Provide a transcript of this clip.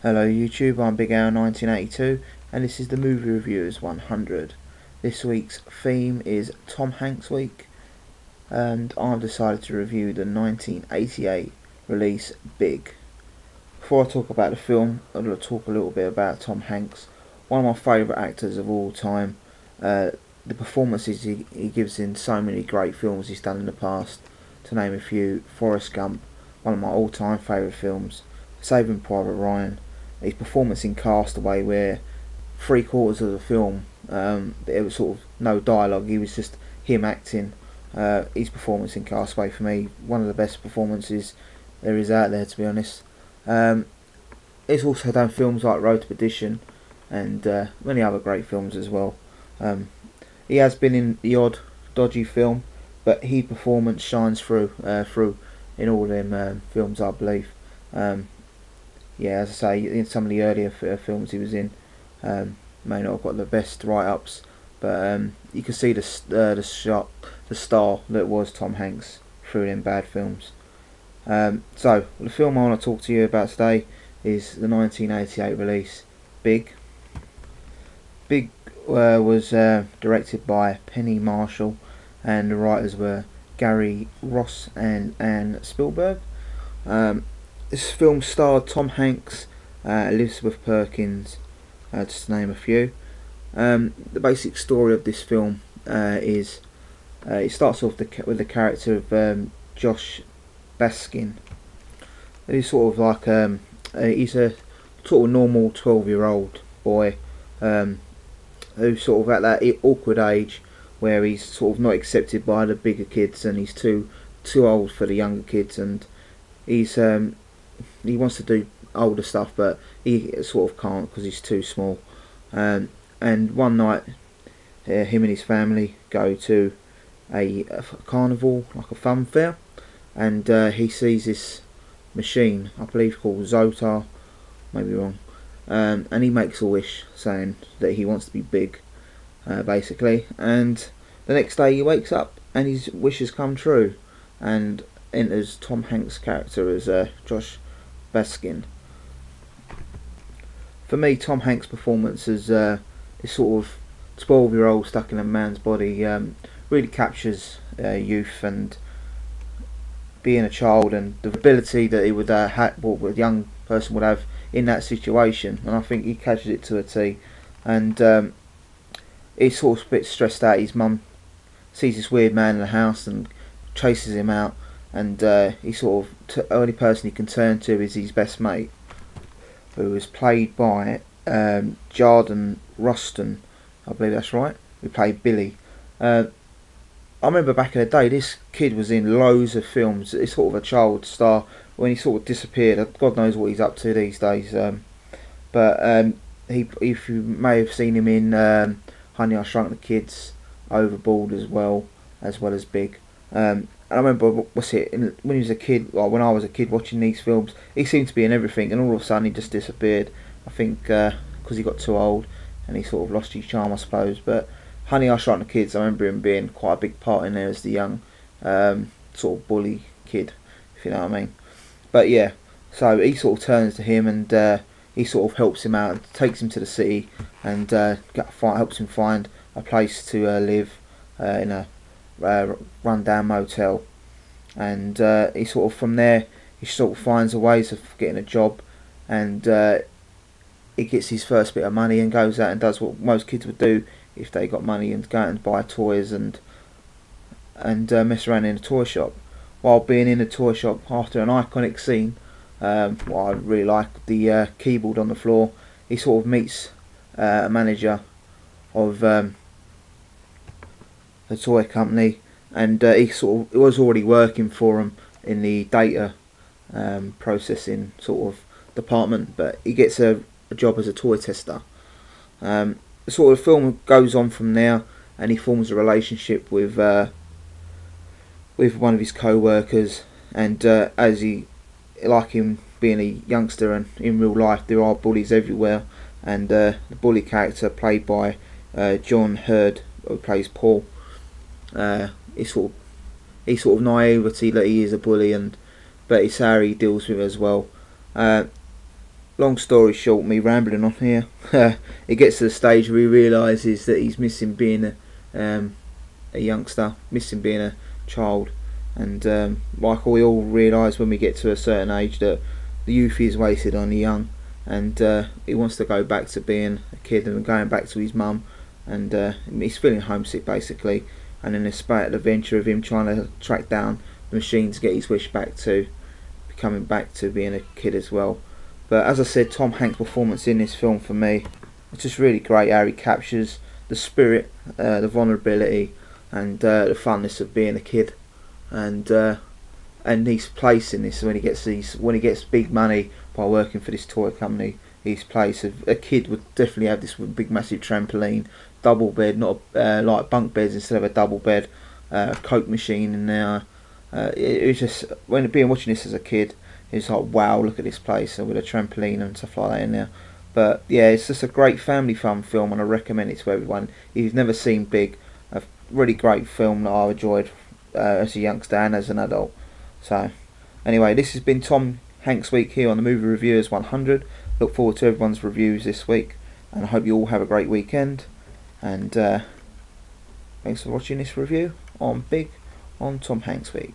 Hello YouTube, I'm Big Al 1982 and this is the Movie Reviewers 100. This week's theme is Tom Hanks Week and I've decided to review the 1988 release Big. Before I talk about the film, I'm going to talk a little bit about Tom Hanks, one of my favourite actors of all time. The performances he gives in so many great films he's done in the past, to name a few: Forrest Gump, one of my all-time favourite films, Saving Private Ryan, his performance in Castaway, where 3/4 of the film there was sort of no dialogue, he was just him acting. His performance in Castaway, for me, one of the best performances there is out there, to be honest. He's also done films like Road to Perdition and many other great films as well. He has been in the odd dodgy film, but his performance shines through in all them films, I believe. Yeah, as I say, in some of the earlier films he was in, may not have got the best write-ups, but you can see the star that was Tom Hanks through them bad films. So the film I want to talk to you about today is the 1988 release Big. Big was directed by Penny Marshall, and the writers were Gary Ross and Anne Spielberg. This film starred Tom Hanks, Elizabeth Perkins, just to name a few. The basic story of this film is it starts off with the character of Josh Baskin. He's sort of like he's a sort of normal 12-year-old boy who's sort of at that awkward age where he's sort of not accepted by the bigger kids and he's too old for the younger kids, and he wants to do older stuff but he sort of can't because he's too small. And one night him and his family go to a carnival, like a fun fair, and he sees this machine, I believe called Zotar, maybe wrong, and he makes a wish saying that he wants to be big, basically. And the next day he wakes up and his wishes come true, and enters Tom Hanks' character as Josh Baskin. For me, Tom Hanks' performance as this sort of 12-year-old stuck in a man's body really captures youth and being a child, and the ability that he would what a young person would have in that situation, and I think he catches it to a T. And he's sort of a bit stressed out. His mum sees this weird man in the house and chases him out, and he sort of the only person he can turn to is his best mate, who was played by Jardin Ruston, I believe that's right, who played Billy. I remember back in the day, this kid was in loads of films. He's sort of a child star. When he sort of disappeared, God knows what he's up to these days. But if you may have seen him in Honey, I Shrunk the Kids, Overboard as well as Big. And I remember, when he was a kid, like when I was a kid watching these films, he seemed to be in everything, and all of a sudden he just disappeared. I think because he got too old and he sort of lost his charm, I suppose. But Honey, I Shrunk the Kids, I remember him being quite a big part in there as the young sort of bully kid, if you know what I mean. But yeah, so he sort of turns to him, and he sort of helps him out, takes him to the city, and helps him find a place to live in a run-down motel. And he sort of, from there, he sort of finds a ways of getting a job, and he gets his first bit of money and goes out and does what most kids would do if they got money, and go out and buy toys and mess around in a toy shop. While being in a toy shop, after an iconic scene, what I really like, the keyboard on the floor, he sort of meets a manager of the toy company, and he sort of was already working for him in the data processing sort of department, but he gets a job as a toy tester. The sort of film goes on from there, and he forms a relationship with one of his co-workers, and as he, like him being a youngster, and in real life there are bullies everywhere, and the bully character played by John Hurd, who plays Paul, he's sort of naivety that he is a bully, but it's how he deals with it as well. long story short, me rambling on here, it gets to the stage where he realises that he's missing being a youngster, missing being a child, and like we all realise when we get to a certain age that the youth is wasted on the young, and he wants to go back to being a kid and going back to his mum, and he's feeling homesick basically, and then there's the adventure of him trying to track down the machine to get his wish back to becoming back to being a kid as well. But as I said, Tom Hanks' performance in this film for me, it's just really great how he captures the spirit, the vulnerability, and the funness of being a kid, and his place in this when he gets big money by working for this toy company. His place of a kid would definitely have this big massive trampoline, double bed, not like bunk beds instead of a double bed, Coke machine in there. It was just when being watching this as a kid, it's like wow, look at this place with a trampoline and stuff like that in there. But yeah, it's just a great family fun film, and I recommend it to everyone. If you've never seen Big, a really great film that I enjoyed as a youngster and as an adult. So anyway, this has been Tom Hanks Week here on the Movie Reviewers 100. Look forward to everyone's reviews this week, and I hope you all have a great weekend. And thanks for watching this review on Big on Tom Hanks Week.